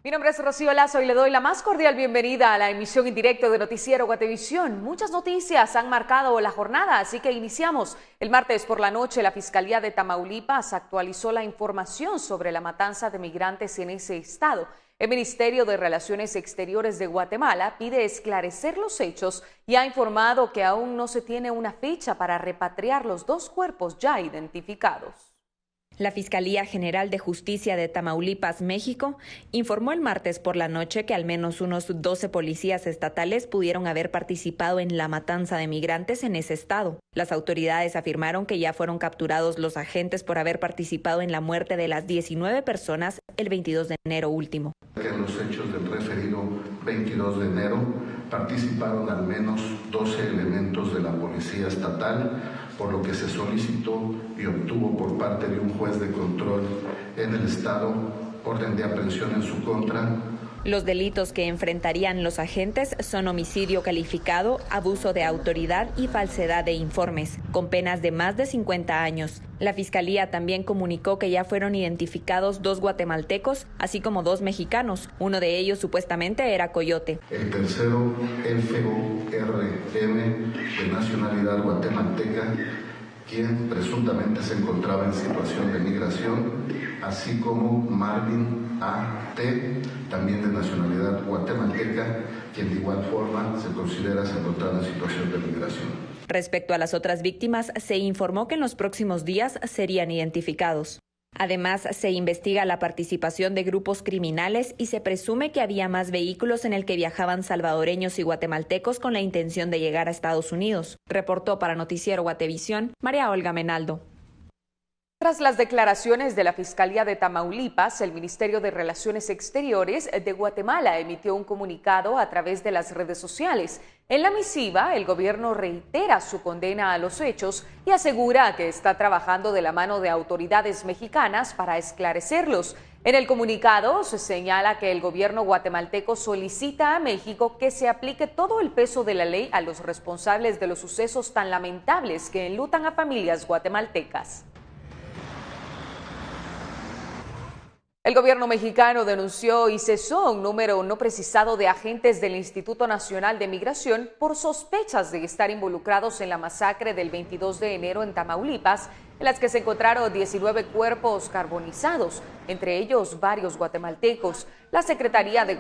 Mi nombre es Rocío Lazo y le doy la más cordial bienvenida a la emisión en directo de Noticiero Guatevisión. Muchas noticias han marcado la jornada, así que iniciamos. El martes por la noche, la Fiscalía de Tamaulipas actualizó la información sobre la matanza de migrantes en ese estado. El Ministerio de Relaciones Exteriores de Guatemala pide esclarecer los hechos y ha informado que aún no se tiene una fecha para repatriar los dos cuerpos ya identificados. La Fiscalía General de Justicia de Tamaulipas, México, informó el martes por la noche que al menos unos 12 policías estatales pudieron haber participado en la matanza de migrantes en ese estado. Las autoridades afirmaron que ya fueron capturados los agentes por haber participado en la muerte de las 19 personas el 22 de enero último. En los hechos del referido 22 de enero participaron al menos 12 elementos de la Policía Estatal, por lo que se solicitó y obtuvo por parte de un juez de control en el estado orden de aprehensión en su contra. Los delitos que enfrentarían los agentes son homicidio calificado, abuso de autoridad y falsedad de informes, con penas de más de 50 años. La Fiscalía también comunicó que ya fueron identificados 2 guatemaltecos, así como 2 mexicanos. Uno de ellos supuestamente era coyote. El tercero, FORM, de nacionalidad guatemalteca, quien presuntamente se encontraba en situación de migración, así como Marvin A.T., también de nacionalidad guatemalteca, quien de igual forma se considera se encontraba en situación de migración. Respecto a las otras víctimas, se informó que en los próximos días serían identificados. Además, se investiga la participación de grupos criminales y se presume que había más vehículos en el que viajaban salvadoreños y guatemaltecos con la intención de llegar a Estados Unidos. Reportó para Noticiero Guatevisión, María Olga Menaldo. Tras las declaraciones de la Fiscalía de Tamaulipas, el Ministerio de Relaciones Exteriores de Guatemala emitió un comunicado a través de las redes sociales. En la misiva, el gobierno reitera su condena a los hechos y asegura que está trabajando de la mano de autoridades mexicanas para esclarecerlos. En el comunicado se señala que el gobierno guatemalteco solicita a México que se aplique todo el peso de la ley a los responsables de los sucesos tan lamentables que enlutan a familias guatemaltecas. El gobierno mexicano denunció y cesó un número no precisado de agentes del Instituto Nacional de Migración por sospechas de estar involucrados en la masacre del 22 de enero en Tamaulipas, en las que se encontraron 19 cuerpos carbonizados, entre ellos varios guatemaltecos. La secretaria de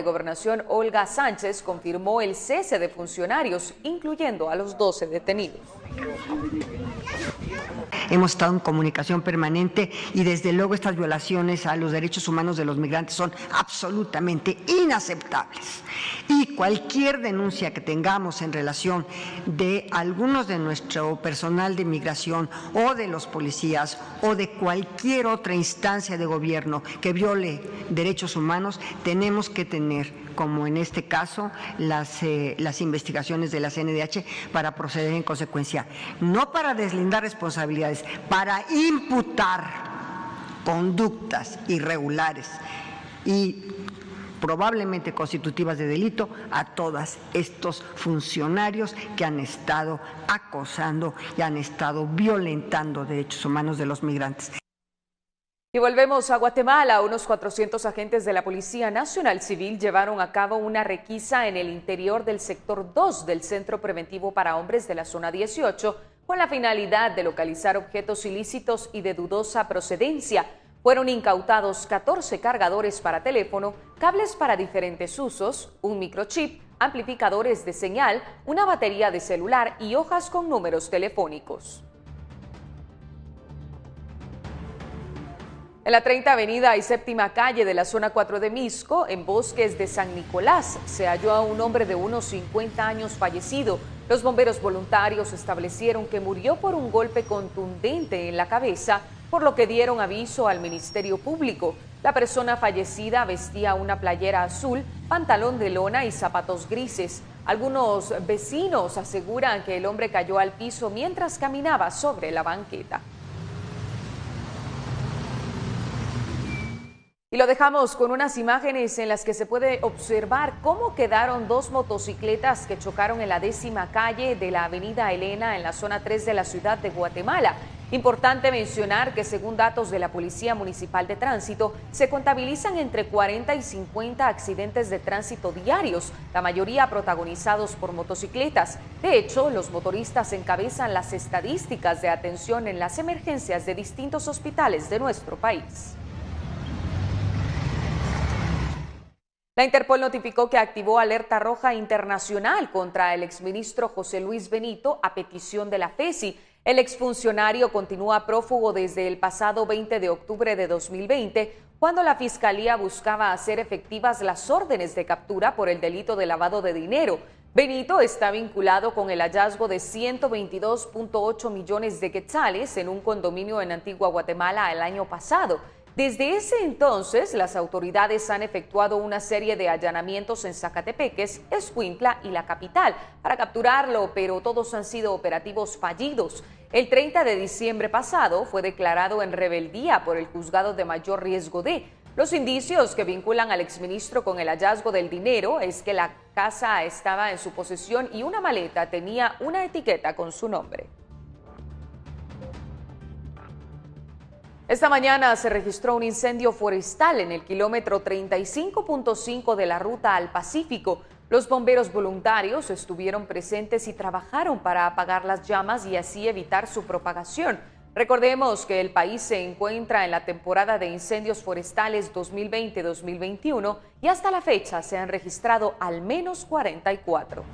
Gobernación Olga Sánchez confirmó el cese de funcionarios, incluyendo a los 12 detenidos. Hemos estado en comunicación permanente y desde luego estas violaciones a los derechos humanos de los migrantes son absolutamente inaceptables. Y cualquier denuncia que tengamos en relación de algunos de nuestro personal de migración o de los policías o de cualquier otra instancia de gobierno que viole derechos humanos, tenemos que tener, como en este caso, las investigaciones de la CNDH para proceder en consecuencia. No para deslindar responsabilidades, para imputar conductas irregulares y probablemente constitutivas de delito a todos estos funcionarios que han estado acosando y han estado violentando derechos humanos de los migrantes. Y volvemos a Guatemala. Unos 400 agentes de la Policía Nacional Civil llevaron a cabo una requisa en el interior del sector 2 del Centro Preventivo para Hombres de la Zona 18 con la finalidad de localizar objetos ilícitos y de dudosa procedencia. Fueron incautados 14 cargadores para teléfono, cables para diferentes usos, un microchip, amplificadores de señal, una batería de celular y hojas con números telefónicos. En la 30 Avenida y Séptima Calle de la Zona 4 de Mixco, en Bosques de San Nicolás, se halló a un hombre de unos 50 años fallecido. Los bomberos voluntarios establecieron que murió por un golpe contundente en la cabeza, por lo que dieron aviso al Ministerio Público. La persona fallecida vestía una playera azul, pantalón de lona y zapatos grises. Algunos vecinos aseguran que el hombre cayó al piso mientras caminaba sobre la banqueta. Y lo dejamos con unas imágenes en las que se puede observar cómo quedaron 2 motocicletas que chocaron en la 10ª calle de la avenida Elena en la zona 3 de la ciudad de Guatemala. Importante mencionar que según datos de la Policía Municipal de Tránsito, se contabilizan entre 40 y 50 accidentes de tránsito diarios, la mayoría protagonizados por motocicletas. De hecho, los motoristas encabezan las estadísticas de atención en las emergencias de distintos hospitales de nuestro país. La Interpol notificó que activó alerta roja internacional contra el exministro José Luis Benito a petición de la FESI. El exfuncionario continúa prófugo desde el pasado 20 de octubre de 2020, cuando la Fiscalía buscaba hacer efectivas las órdenes de captura por el delito de lavado de dinero. Benito está vinculado con el hallazgo de 122.8 millones de quetzales en un condominio en Antigua Guatemala el año pasado. Desde ese entonces, las autoridades han efectuado una serie de allanamientos en Zacatepeques, Escuintla y la capital para capturarlo, pero todos han sido operativos fallidos. El 30 de diciembre pasado fue declarado en rebeldía por el juzgado de mayor riesgo D. Los indicios que vinculan al exministro con el hallazgo del dinero es que la casa estaba en su posesión y una maleta tenía una etiqueta con su nombre. Esta mañana se registró un incendio forestal en el kilómetro 35.5 de la ruta al Pacífico. Los bomberos voluntarios estuvieron presentes y trabajaron para apagar las llamas y así evitar su propagación. Recordemos que el país se encuentra en la temporada de incendios forestales 2020-2021 y hasta la fecha se han registrado al menos 44.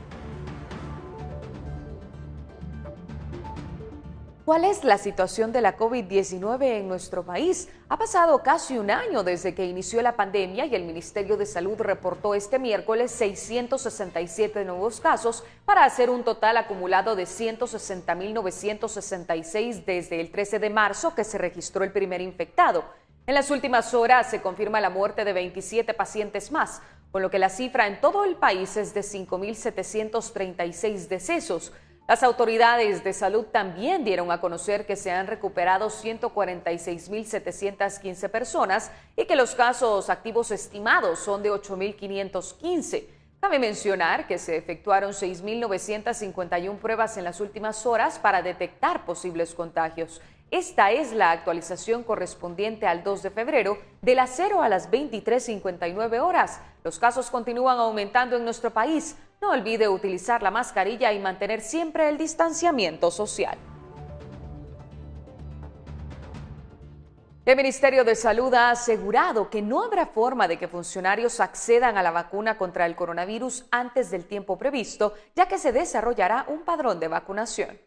¿Cuál es la situación de la COVID-19 en nuestro país? Ha pasado casi un año desde que inició la pandemia y el Ministerio de Salud reportó este miércoles 667 nuevos casos para hacer un total acumulado de 160.966 desde el 13 de marzo que se registró el primer infectado. En las últimas horas se confirma la muerte de 27 pacientes más, con lo que la cifra en todo el país es de 5.736 decesos. Las autoridades de salud también dieron a conocer que se han recuperado 146.715 personas y que los casos activos estimados son de 8.515. Cabe mencionar que se efectuaron 6.951 pruebas en las últimas horas para detectar posibles contagios. Esta es la actualización correspondiente al 2 de febrero de las 0 a las 23:59 horas. Los casos continúan aumentando en nuestro país. No olvide utilizar la mascarilla y mantener siempre el distanciamiento social. El Ministerio de Salud ha asegurado que no habrá forma de que funcionarios accedan a la vacuna contra el coronavirus antes del tiempo previsto, ya que se desarrollará un padrón de vacunación.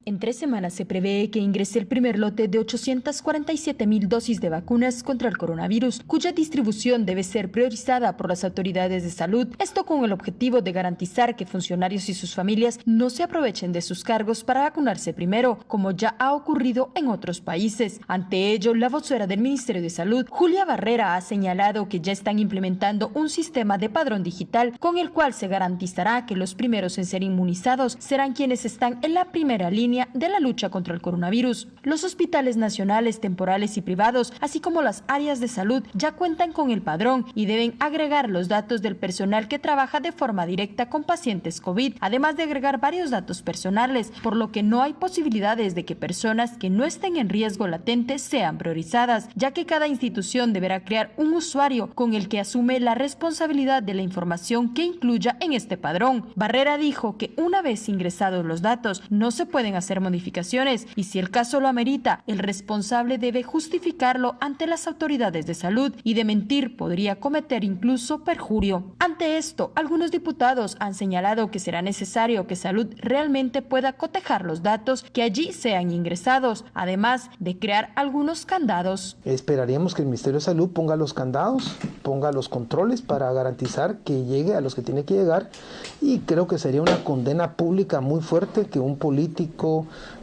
En 3 semanas se prevé que ingrese el primer lote de 847.000 dosis de vacunas contra el coronavirus, cuya distribución debe ser priorizada por las autoridades de salud, esto con el objetivo de garantizar que funcionarios y sus familias no se aprovechen de sus cargos para vacunarse primero, como ya ha ocurrido en otros países. Ante ello, la vocera del Ministerio de Salud, Julia Barrera, ha señalado que ya están implementando un sistema de padrón digital con el cual se garantizará que los primeros en ser inmunizados serán quienes están en la primera línea de la lucha contra el coronavirus. Los hospitales nacionales, temporales y privados, así como las áreas de salud, ya cuentan con el padrón y deben agregar los datos del personal que trabaja de forma directa con pacientes COVID, además de agregar varios datos personales, por lo que no hay posibilidades de que personas que no estén en riesgo latente sean priorizadas, ya que cada institución deberá crear un usuario con el que asume la responsabilidad de la información que incluya en este padrón. Barrera dijo que una vez ingresados los datos, no se pueden hacer modificaciones y si el caso lo amerita, el responsable debe justificarlo ante las autoridades de salud y de mentir podría cometer incluso perjurio. Ante esto, algunos diputados han señalado que será necesario que Salud realmente pueda cotejar los datos que allí sean ingresados, además de crear algunos candados. Esperaríamos que el Ministerio de Salud ponga los candados, ponga los controles para garantizar que llegue a los que tiene que llegar y creo que sería una condena pública muy fuerte que un político,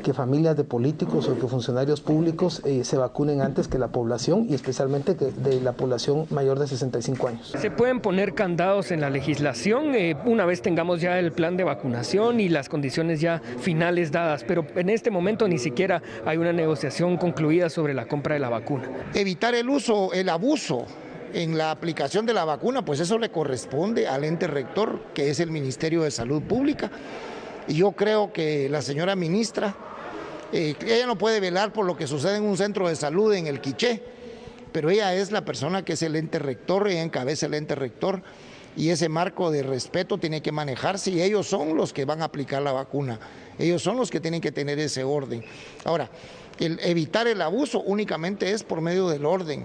que familias de políticos o que funcionarios públicos se vacunen antes que la población y especialmente que de la población mayor de 65 años. Se pueden poner candados en la legislación una vez tengamos ya el plan de vacunación y las condiciones ya finales dadas, pero en este momento ni siquiera hay una negociación concluida sobre la compra de la vacuna. Evitar el uso, el abuso en la aplicación de la vacuna, pues eso le corresponde al ente rector, que es el Ministerio de Salud Pública. Y yo creo que la señora ministra Ella no puede velar por lo que sucede en un centro de salud en el Quiché, pero ella es la persona que es el ente rector, ella encabeza el ente rector y ese marco de respeto tiene que manejarse y ellos son los que van a aplicar la vacuna, ellos son los que tienen que tener ese orden. Ahora, evitar el abuso únicamente es por medio del orden.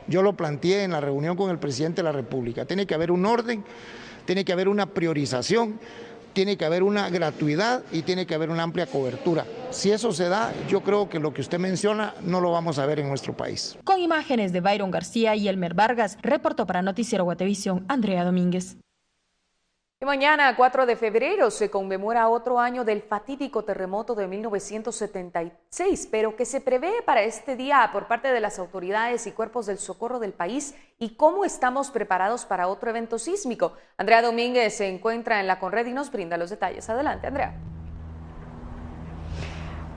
Yo lo planteé en la reunión con el presidente de la República, tiene que haber un orden, tiene que haber una priorización, tiene que haber una gratuidad y tiene que haber una amplia cobertura. Si eso se da, yo creo que lo que usted menciona no lo vamos a ver en nuestro país. Con imágenes de Byron García y Elmer Vargas, reportó para Noticiero Guatevisión, Andrea Domínguez. Y mañana, 4 de febrero, se conmemora otro año del fatídico terremoto de 1976, pero que se prevé para este día por parte de las autoridades y cuerpos del socorro del país y cómo estamos preparados para otro evento sísmico. Andrea Domínguez se encuentra en la Conred y nos brinda los detalles. Adelante, Andrea.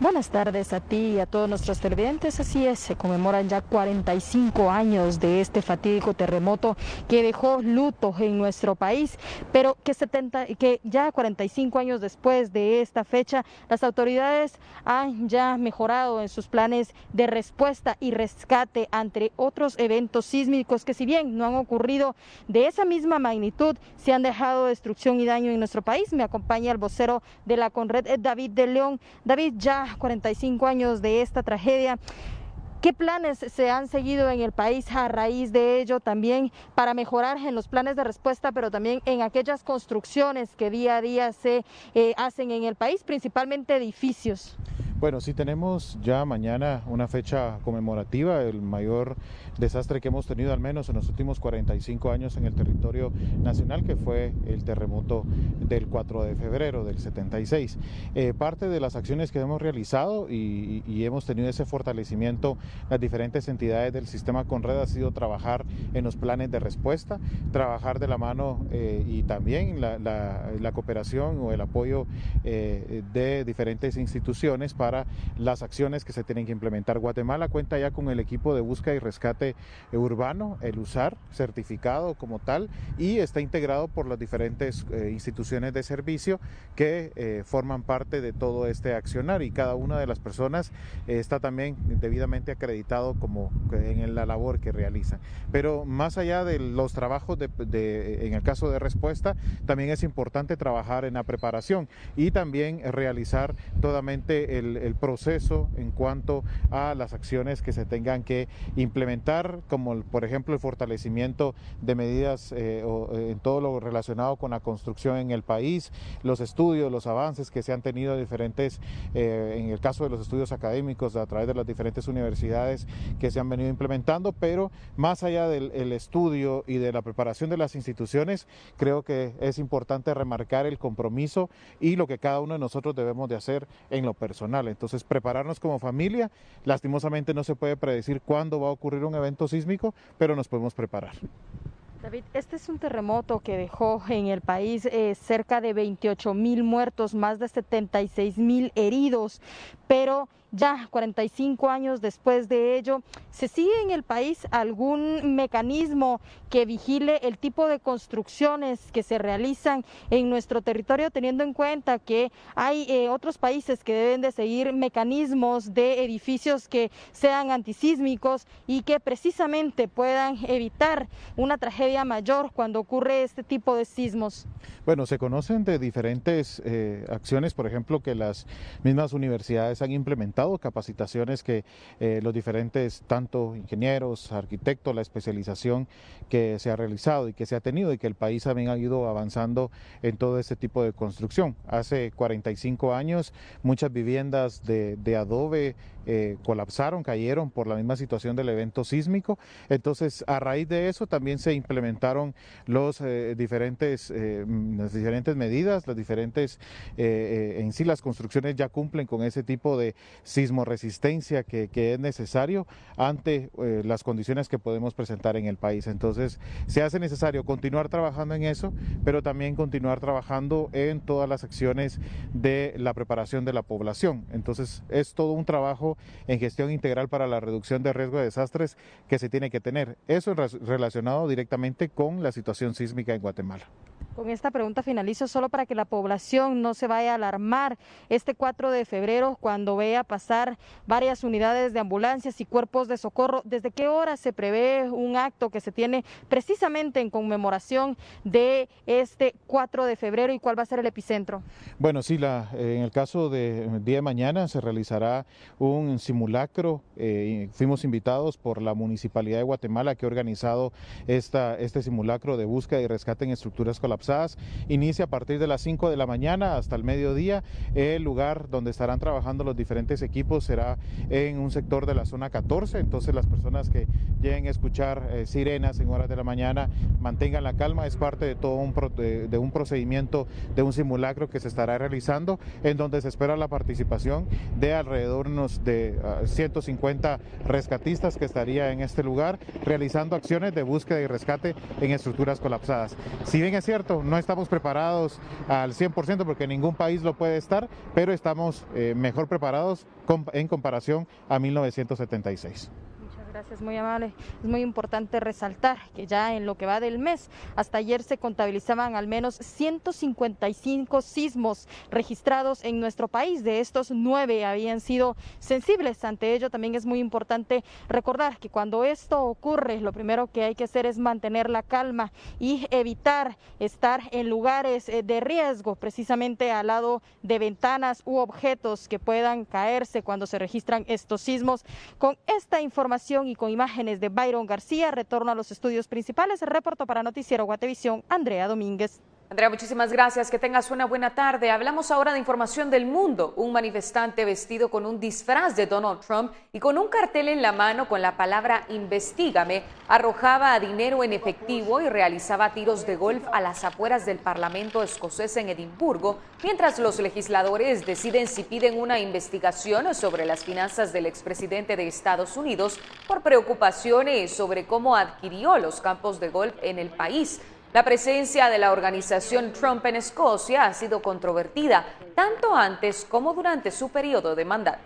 Buenas tardes a ti y a todos nuestros televidentes. Así es, se conmemoran ya 45 años de este fatídico terremoto que dejó luto en nuestro país, pero que ya 45 años después de esta fecha, las autoridades han ya mejorado en sus planes de respuesta y rescate ante otros eventos sísmicos que, si bien no han ocurrido de esa misma magnitud, se han dejado destrucción y daño en nuestro país. Me acompaña el vocero de la Conred, David de León. David, ya 45 años de esta tragedia. ¿Qué planes se han seguido en el país a raíz de ello también para mejorar en los planes de respuesta, pero también en aquellas construcciones que día a día se hacen en el país, principalmente edificios? Bueno, sí tenemos ya mañana una fecha conmemorativa, el mayor desastre que hemos tenido al menos en los últimos 45 años en el territorio nacional, que fue el terremoto del 4 de febrero del 76. Parte de las acciones que hemos realizado y hemos tenido ese fortalecimiento, las diferentes entidades del sistema Conred, ha sido trabajar en los planes de respuesta, trabajar de la mano y también la cooperación o el apoyo de diferentes instituciones para las acciones que se tienen que implementar. Guatemala cuenta ya con el equipo de búsqueda y rescate urbano, el USAR, certificado como tal, y está integrado por las diferentes instituciones de servicio que forman parte de todo este accionar, y cada una de las personas está también debidamente acreditado como en la labor que realizan. Pero más allá de los trabajos en el caso de respuesta, también es importante trabajar en la preparación y también realizar totalmente el proceso en cuanto a las acciones que se tengan que implementar, como por ejemplo el fortalecimiento de medidas en todo lo relacionado con la construcción en el país, los estudios, los avances que se han tenido diferentes, en el caso de los estudios académicos a través de las diferentes universidades que se han venido implementando, pero más allá del estudio y de la preparación de las instituciones, creo que es importante remarcar el compromiso y lo que cada uno de nosotros debemos de hacer en lo personal. Entonces, prepararnos como familia. Lastimosamente no se puede predecir cuándo va a ocurrir un evento sísmico, pero nos podemos preparar. David, este es un terremoto que dejó en el país cerca de 28,000 muertos, más de 76,000 heridos, pero ya 45 años después de ello, ¿se sigue en el país algún mecanismo que vigile el tipo de construcciones que se realizan en nuestro territorio, teniendo en cuenta que hay otros países que deben de seguir mecanismos de edificios que sean antisísmicos y que precisamente puedan evitar una tragedia mayor cuando ocurre este tipo de sismos? Bueno, se conocen de diferentes acciones, por ejemplo, que las mismas universidades han implementado, capacitaciones que los diferentes, tanto ingenieros, arquitectos, la especialización que se ha realizado y que se ha tenido, y que el país también ha ido avanzando en todo este tipo de construcción. Hace 45 años muchas viviendas de adobe colapsaron, cayeron por la misma situación del evento sísmico. Entonces, a raíz de eso también se implementaron las diferentes medidas, las diferentes, en sí las construcciones ya cumplen con ese tipo de sismoresistencia que es necesario ante las condiciones que podemos presentar en el país. Entonces, se hace necesario continuar trabajando en eso, pero también continuar trabajando en todas las acciones de la preparación de la población. Entonces, es todo un trabajo en gestión integral para la reducción de riesgo de desastres que se tiene que tener. Eso es relacionado directamente con la situación sísmica en Guatemala. Con esta pregunta finalizo solo para que la población no se vaya a alarmar este 4 de febrero cuando vea pasar varias unidades de ambulancias y cuerpos de socorro. ¿Desde qué hora se prevé un acto que se tiene precisamente en conmemoración de este 4 de febrero y cuál va a ser el epicentro? Bueno, sí, en el caso del día de mañana se realizará un simulacro. Fuimos invitados por la Municipalidad de Guatemala que ha organizado este simulacro de búsqueda y rescate en estructuras colapsadas. Inicia a partir de las 5 de la mañana hasta el mediodía. El lugar donde estarán trabajando los diferentes equipos será en un sector de la zona 14, entonces las personas que lleguen a escuchar sirenas en horas de la mañana mantengan la calma. Es parte de todo un procedimiento de un simulacro que se estará realizando, en donde se espera la participación de alrededor de 150 rescatistas que estaría en este lugar realizando acciones de búsqueda y rescate en estructuras colapsadas. Si bien es cierto, no estamos preparados al 100% porque ningún país lo puede estar, pero estamos mejor preparados en comparación a 1976. Gracias, muy amable. Es muy importante resaltar que ya en lo que va del mes, hasta ayer se contabilizaban al menos 155 sismos registrados en nuestro país. De estos 9 habían sido sensibles. Ante ello también es muy importante recordar que cuando esto ocurre, lo primero que hay que hacer es mantener la calma y evitar estar en lugares de riesgo, precisamente al lado de ventanas u objetos que puedan caerse cuando se registran estos sismos. Con esta información y con imágenes de Byron García, retorno a los estudios principales. Reporto para Noticiero Guatevisión, Andrea Domínguez. Andrea, muchísimas gracias, que tengas una buena tarde. Hablamos ahora de información del mundo. Un manifestante vestido con un disfraz de Donald Trump y con un cartel en la mano con la palabra "Investígame" arrojaba dinero en efectivo y realizaba tiros de golf a las afueras del Parlamento escocés en Edimburgo, mientras los legisladores deciden si piden una investigación sobre las finanzas del expresidente de Estados Unidos por preocupaciones sobre cómo adquirió los campos de golf en el país. La presencia de la organización Trump en Escocia ha sido controvertida, tanto antes como durante su periodo de mandato.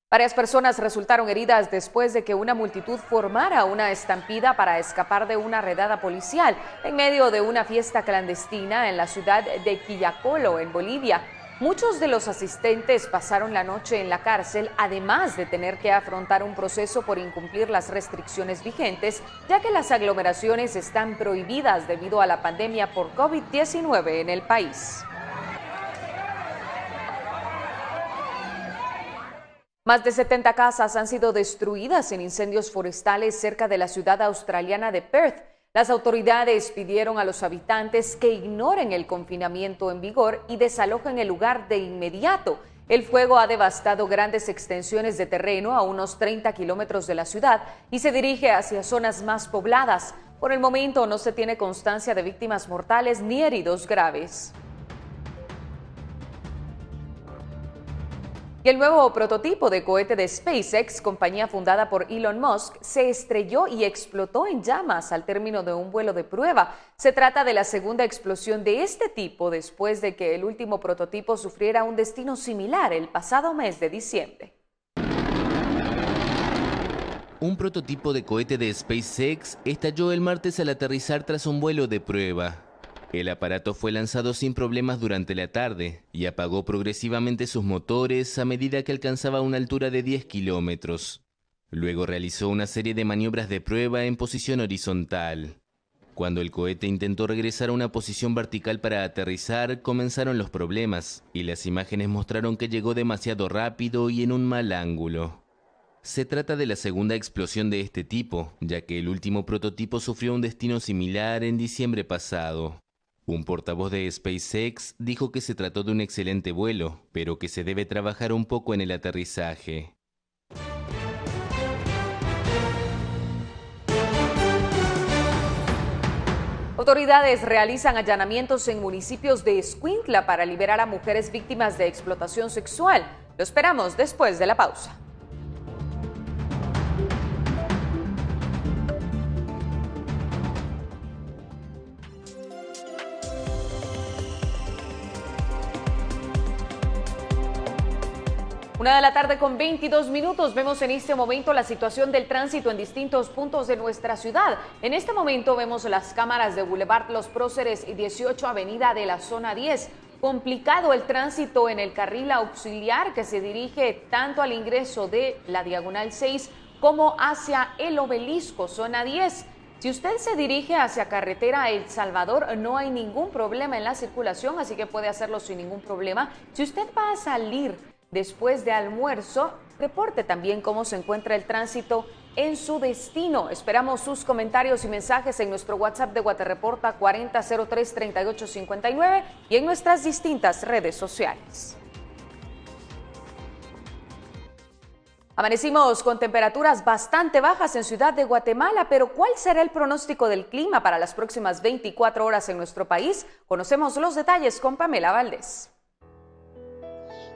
Varias personas resultaron heridas después de que una multitud formara una estampida para escapar de una redada policial en medio de una fiesta clandestina en la ciudad de Quillacolo, en Bolivia. Muchos de los asistentes pasaron la noche en la cárcel, además de tener que afrontar un proceso por incumplir las restricciones vigentes, ya que las aglomeraciones están prohibidas debido a la pandemia por COVID-19 en el país. Más de 70 casas han sido destruidas en incendios forestales cerca de la ciudad australiana de Perth. Las autoridades pidieron a los habitantes que ignoren el confinamiento en vigor y desalojen el lugar de inmediato. El fuego ha devastado grandes extensiones de terreno a unos 30 kilómetros de la ciudad y se dirige hacia zonas más pobladas. Por el momento no se tiene constancia de víctimas mortales ni heridos graves. Y el nuevo prototipo de cohete de SpaceX, compañía fundada por Elon Musk, se estrelló y explotó en llamas al término de un vuelo de prueba. Se trata de la segunda explosión de este tipo después de que el último prototipo sufriera un destino similar el pasado mes de diciembre. Un prototipo de cohete de SpaceX estalló el martes al aterrizar tras un vuelo de prueba. El aparato fue lanzado sin problemas durante la tarde y apagó progresivamente sus motores a medida que alcanzaba una altura de 10 kilómetros. Luego realizó una serie de maniobras de prueba en posición horizontal. Cuando el cohete intentó regresar a una posición vertical para aterrizar, comenzaron los problemas y las imágenes mostraron que llegó demasiado rápido y en un mal ángulo. Se trata de la segunda explosión de este tipo, ya que el último prototipo sufrió un destino similar en diciembre pasado. Un portavoz de SpaceX dijo que se trató de un excelente vuelo, pero que se debe trabajar un poco en el aterrizaje. Autoridades realizan allanamientos en municipios de Escuintla para liberar a mujeres víctimas de explotación sexual. Lo esperamos después de la pausa. 1:22 p.m. Vemos en este momento la situación del tránsito en distintos puntos de nuestra ciudad. En este momento vemos las cámaras de Boulevard Los Próceres y 18 Avenida de la Zona 10. Complicado el tránsito en el carril auxiliar que se dirige tanto al ingreso de la Diagonal 6 como hacia el Obelisco, Zona 10. Si usted se dirige hacia carretera El Salvador, no hay ningún problema en la circulación, así que puede hacerlo sin ningún problema. Si usted va a salir después de almuerzo, reporte también cómo se encuentra el tránsito en su destino. Esperamos sus comentarios y mensajes en nuestro WhatsApp de Guatereporta 4003-3859 y en nuestras distintas redes sociales. Amanecimos con temperaturas bastante bajas en Ciudad de Guatemala, pero ¿cuál será el pronóstico del clima para las próximas 24 horas en nuestro país? Conocemos los detalles con Pamela Valdés.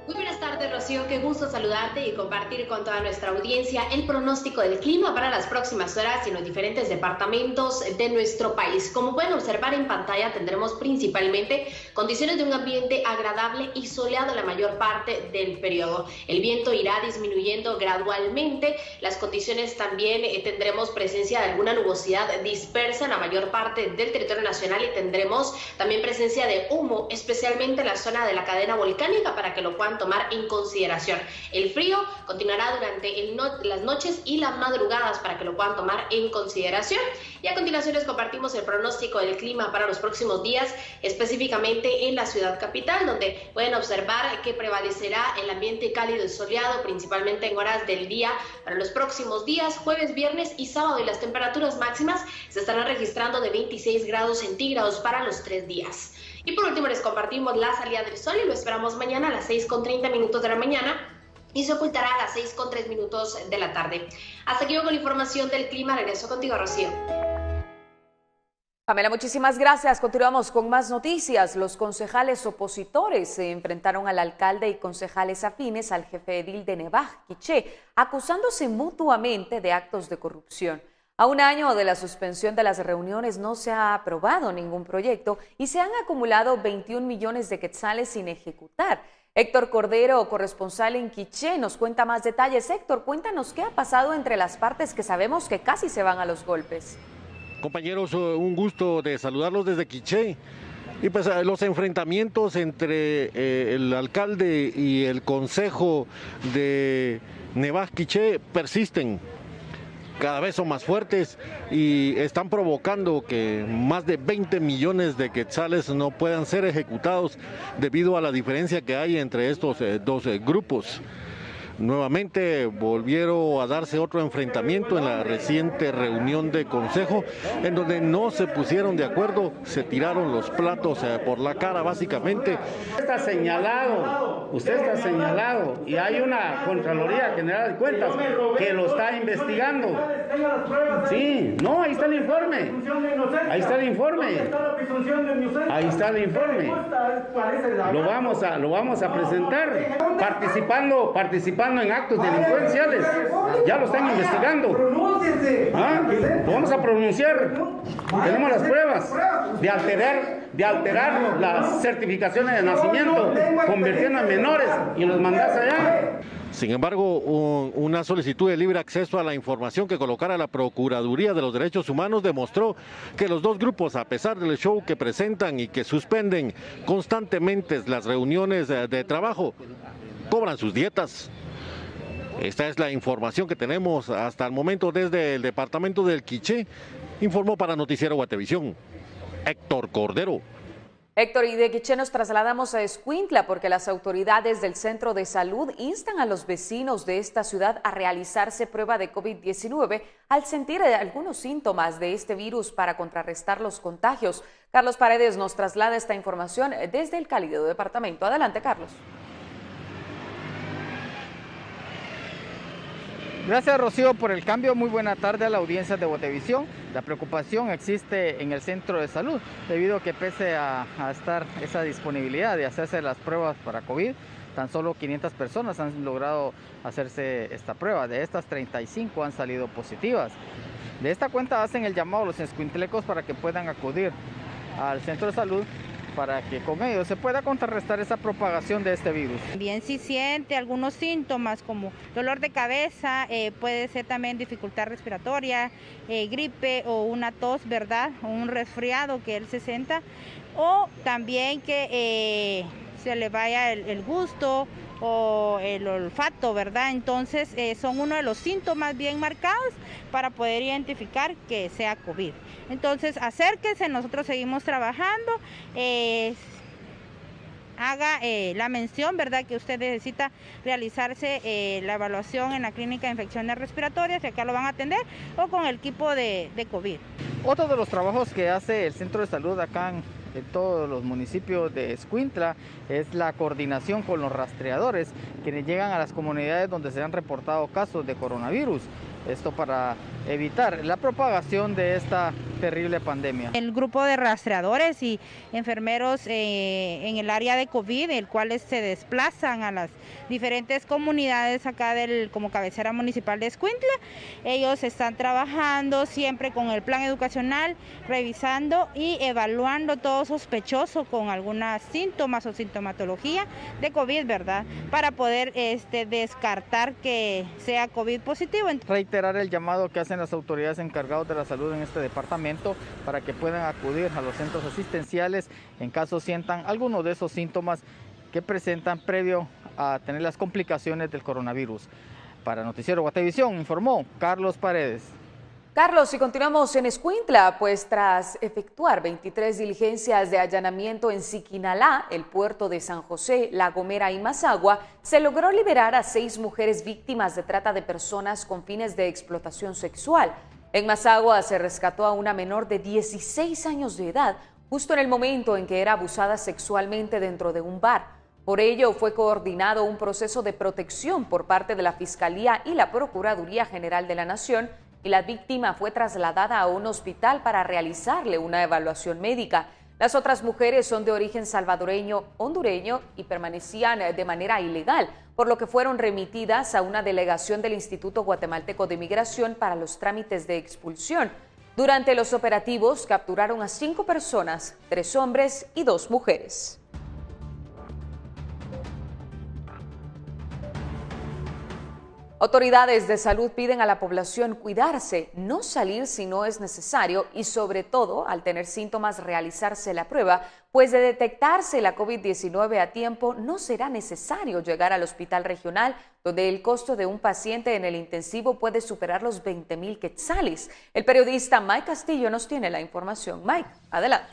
Muy buenas tardes, Rocío, qué gusto saludarte y compartir con toda nuestra audiencia el pronóstico del clima para las próximas horas en los diferentes departamentos de nuestro país. Como pueden observar en pantalla, tendremos principalmente condiciones de un ambiente agradable y soleado la mayor parte del periodo. El viento irá disminuyendo gradualmente, las condiciones también tendremos presencia de alguna nubosidad dispersa en la mayor parte del territorio nacional y tendremos también presencia de humo, especialmente en la zona de la cadena volcánica, para que lo puedan tomar en consideración. El frío continuará durante las noches y las madrugadas para que lo puedan tomar en consideración. Y a continuación les compartimos el pronóstico del clima para los próximos días, específicamente en la ciudad capital, donde pueden observar que prevalecerá el ambiente cálido y soleado, principalmente en horas del día para los próximos días, jueves, viernes y sábado, y las temperaturas máximas se estarán registrando de 26 grados centígrados para los 3 días. Y por último les compartimos la salida del sol y lo esperamos mañana a las 6:30 de la mañana y se ocultará a las 6:03 de la tarde. Hasta aquí con la información del clima. Regreso contigo, Rocío. Pamela, muchísimas gracias. Continuamos con más noticias. Los concejales opositores se enfrentaron al alcalde y concejales afines al jefe edil de Nevaj, Quiché, acusándose mutuamente de actos de corrupción. A un año de la suspensión de las reuniones no se ha aprobado ningún proyecto y se han acumulado 21 millones de quetzales sin ejecutar. Héctor Cordero, corresponsal en Quiché, nos cuenta más detalles. Héctor, cuéntanos qué ha pasado entre las partes que sabemos que casi se van a los golpes. Compañeros, un gusto de saludarlos desde Quiché. Y pues los enfrentamientos entre el alcalde y el consejo de Nevaj Quiché persisten. Cada vez son más fuertes y están provocando que más de 20 millones de quetzales no puedan ser ejecutados debido a la diferencia que hay entre estos dos grupos. Nuevamente volvieron a darse otro enfrentamiento en la reciente reunión de consejo, en donde no se pusieron de acuerdo, se tiraron los platos por la cara básicamente. Usted está señalado y hay una Contraloría General de Cuentas que lo está investigando. Sí, no, ahí está el informe. Ahí está el informe. Ahí está el informe. Lo vamos a presentar. Participando en actos delincuenciales, ya lo están investigando. Lo vamos a pronunciar. Tenemos las pruebas de alterar las certificaciones de nacimiento, convirtiendo en menores y los mandas allá. Sin embargo, una solicitud de libre acceso a la información que colocara la Procuraduría de los Derechos Humanos demostró que los dos grupos, a pesar del show que presentan y que suspenden constantemente las reuniones de trabajo, cobran sus dietas. Esta es la información que tenemos hasta el momento desde el departamento del Quiché. Informó para Noticiero Guatevisión, Héctor Cordero. Héctor, y de Quiché nos trasladamos a Escuintla porque las autoridades del Centro de Salud instan a los vecinos de esta ciudad a realizarse prueba de COVID-19 al sentir algunos síntomas de este virus para contrarrestar los contagios. Carlos Paredes nos traslada esta información desde el cálido departamento. Adelante, Carlos. Gracias, Rocío, por el cambio. Muy buena tarde a la audiencia de Guatevisión. La preocupación existe en el centro de salud debido a que pese a estar esa disponibilidad de hacerse las pruebas para COVID, tan solo 500 personas han logrado hacerse esta prueba. De estas, 35 han salido positivas. De esta cuenta hacen el llamado a los escuintlecos para que puedan acudir al centro de salud para que con ellos se pueda contrarrestar esa propagación de este virus. Bien, si siente algunos síntomas como dolor de cabeza, puede ser también dificultad respiratoria, gripe o una tos, ¿verdad? O un resfriado que él se sienta, o también que se le vaya el gusto o el olfato, ¿verdad? Entonces son uno de los síntomas bien marcados para poder identificar que sea COVID. Entonces acérquese, nosotros seguimos trabajando, haga la mención, ¿verdad?, que usted necesita realizarse la evaluación en la clínica de infecciones respiratorias, y acá lo van a atender, o con el equipo de COVID. Otro de los trabajos que hace el centro de salud acá en todos los municipios de Escuintla es la coordinación con los rastreadores, quienes llegan a las comunidades donde se han reportado casos de coronavirus. Esto para evitar la propagación de esta terrible pandemia. El grupo de rastreadores y enfermeros en el área de COVID, el cuales se desplazan a las diferentes comunidades acá como cabecera municipal de Escuintla, ellos están trabajando siempre con el plan educacional, revisando y evaluando todo sospechoso con algunos síntomas o sintomatología de COVID, ¿verdad? Para poder descartar que sea COVID positivo. Reiterar el llamado que hacen las autoridades encargadas de la salud en este departamento para que puedan acudir a los centros asistenciales en caso sientan alguno de esos síntomas que presentan previo a tener las complicaciones del coronavirus. Para Noticiero Guatevisión informó Carlos Paredes. Carlos, y continuamos en Escuintla, pues tras efectuar 23 diligencias de allanamiento en Siquinalá, el puerto de San José, La Gomera y Mazagua, se logró liberar a 6 mujeres víctimas de trata de personas con fines de explotación sexual. En Mazagua se rescató a una menor de 16 años de edad, justo en el momento en que era abusada sexualmente dentro de un bar. Por ello, fue coordinado un proceso de protección por parte de la Fiscalía y la Procuraduría General de la Nación, y la víctima fue trasladada a un hospital para realizarle una evaluación médica. Las otras mujeres son de origen salvadoreño, hondureño y permanecían de manera ilegal, por lo que fueron remitidas a una delegación del Instituto Guatemalteco de Migración para los trámites de expulsión. Durante los operativos capturaron a 5 personas, 3 hombres y 2 mujeres. Autoridades de salud piden a la población cuidarse, no salir si no es necesario y sobre todo al tener síntomas realizarse la prueba, pues de detectarse la COVID-19 a tiempo no será necesario llegar al hospital regional, donde el costo de un paciente en el intensivo puede superar los 20,000 quetzales. El periodista Mike Castillo nos tiene la información. Mike, adelante.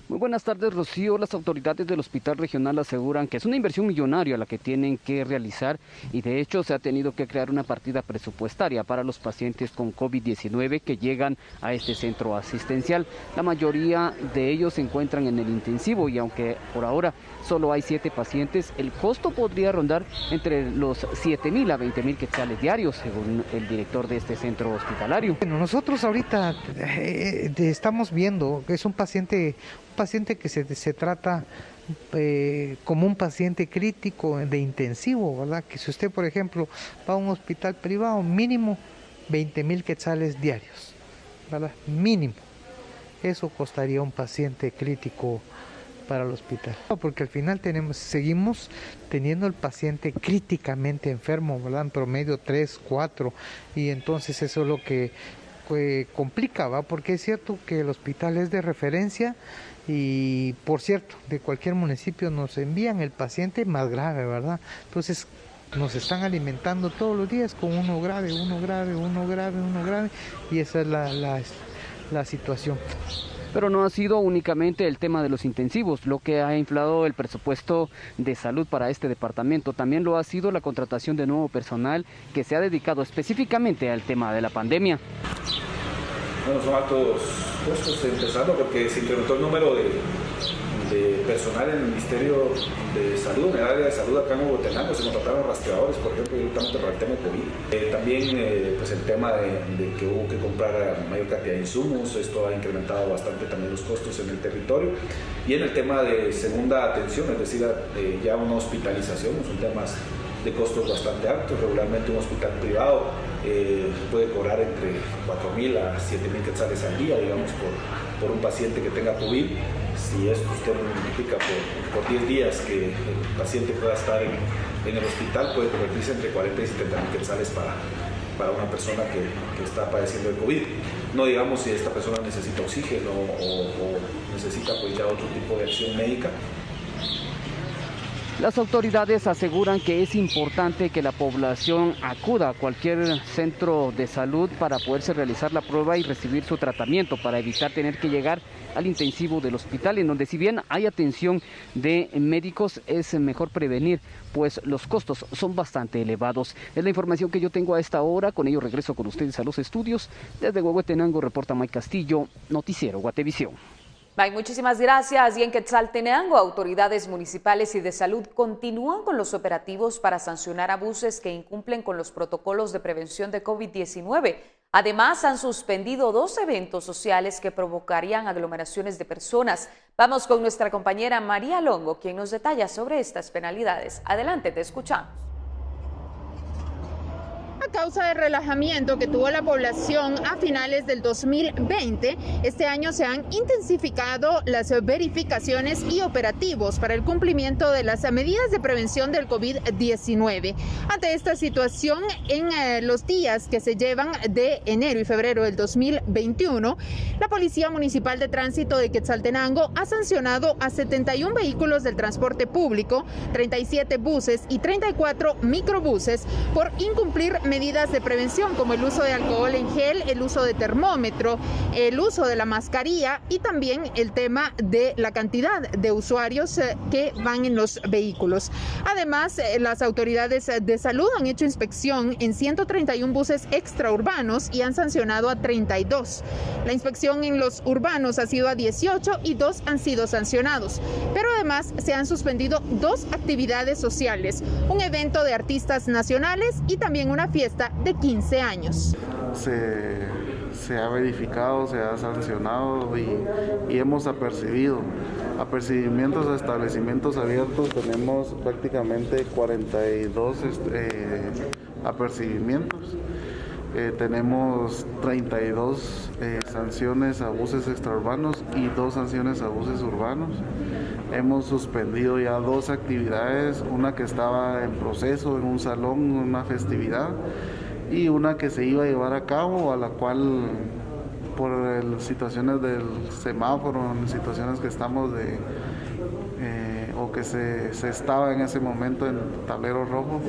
Muy buenas tardes, Rocío. Las autoridades del hospital regional aseguran que es una inversión millonaria la que tienen que realizar y de hecho se ha tenido que crear una partida presupuestaria para los pacientes con COVID-19 que llegan a este centro asistencial. La mayoría de ellos se encuentran en el intensivo y aunque por ahora solo hay 7 pacientes, el costo podría rondar entre los 7,000 a 20,000 quetzales diarios, según el director de este centro hospitalario. Bueno, nosotros ahorita estamos viendo que es un paciente que se trata como un paciente crítico de intensivo, ¿verdad? Que si usted, por ejemplo, va a un hospital privado, mínimo 20,000 quetzales diarios, ¿verdad? Mínimo. Eso costaría un paciente crítico para el hospital. Porque al final seguimos teniendo el paciente críticamente enfermo, ¿verdad? En promedio 3, 4, y entonces eso es lo que complica, ¿va? Porque es cierto que el hospital es de referencia y, por cierto, de cualquier municipio nos envían el paciente más grave, ¿verdad? Entonces nos están alimentando todos los días con uno grave, y esa es la situación. Pero no ha sido únicamente el tema de los intensivos lo que ha inflado el presupuesto de salud para este departamento. También lo ha sido la contratación de nuevo personal que se ha dedicado específicamente al tema de la pandemia. Bueno, son altos costos, empezando porque se incrementó el número de personal en el Ministerio de Salud, en el área de salud acá en Huehuetenango. Se contrataron rastreadores, por ejemplo, directamente para el tema de COVID. También pues el tema de que hubo que comprar mayor cantidad de insumos, esto ha incrementado bastante también los costos en el territorio. Y en el tema de segunda atención, es decir, ya una hospitalización, son temas de costos bastante altos. Regularmente un hospital privado puede cobrar entre 4.000 a 7.000 quetzales al día, digamos, por un paciente que tenga COVID. Si esto usted multiplica por 10 días que el paciente pueda estar en el hospital, puede convertirse entre 40 y 70.000 quetzales para una persona que está padeciendo de COVID. No digamos si esta persona necesita oxígeno o necesita pues ya otro tipo de acción médica. Las autoridades aseguran que es importante que la población acuda a cualquier centro de salud para poderse realizar la prueba y recibir su tratamiento para evitar tener que llegar al intensivo del hospital, en donde si bien hay atención de médicos, es mejor prevenir, pues los costos son bastante elevados. Es la información que yo tengo a esta hora. Con ello regreso con ustedes a los estudios. Desde Huehuetenango reporta Mike Castillo, Noticiero Guatevisión. Mike, muchísimas gracias. Y en Quetzaltenango, autoridades municipales y de salud continúan con los operativos para sancionar a buses que incumplen con los protocolos de prevención de COVID-19. Además, han suspendido 2 eventos sociales que provocarían aglomeraciones de personas. Vamos con nuestra compañera María Longo, quien nos detalla sobre estas penalidades. Adelante, te escuchamos. A causa del relajamiento que tuvo la población a finales del 2020, este año se han intensificado las verificaciones y operativos para el cumplimiento de las medidas de prevención del COVID-19. Ante esta situación, en los días que se llevan de enero y febrero del 2021, la Policía Municipal de Tránsito de Quetzaltenango ha sancionado a 71 vehículos del transporte público, 37 buses y 34 microbuses por incumplir medidas de prevención como el uso de alcohol en gel, el uso de termómetro, el uso de la mascarilla y también el tema de la cantidad de usuarios que van en los vehículos. Además, las autoridades de salud han hecho inspección en 131 buses extraurbanos y han sancionado a 32. La inspección en los urbanos ha sido a 18 y 2 han sido sancionados. Pero además se han suspendido 2 actividades sociales, un evento de artistas nacionales y también una fiesta de 15 años. Se ha verificado, se ha sancionado y hemos apercibido. Apercibimientos a establecimientos abiertos tenemos prácticamente 42 apercibimientos. Tenemos 32 sanciones a buses extraurbanos y 2 sanciones a buses urbanos. Hemos suspendido ya 2 actividades, una que estaba en proceso en un salón, una festividad, y una que se iba a llevar a cabo, a la cual por situaciones del semáforo, en situaciones que estamos o que se estaba en ese momento en tablero rojo,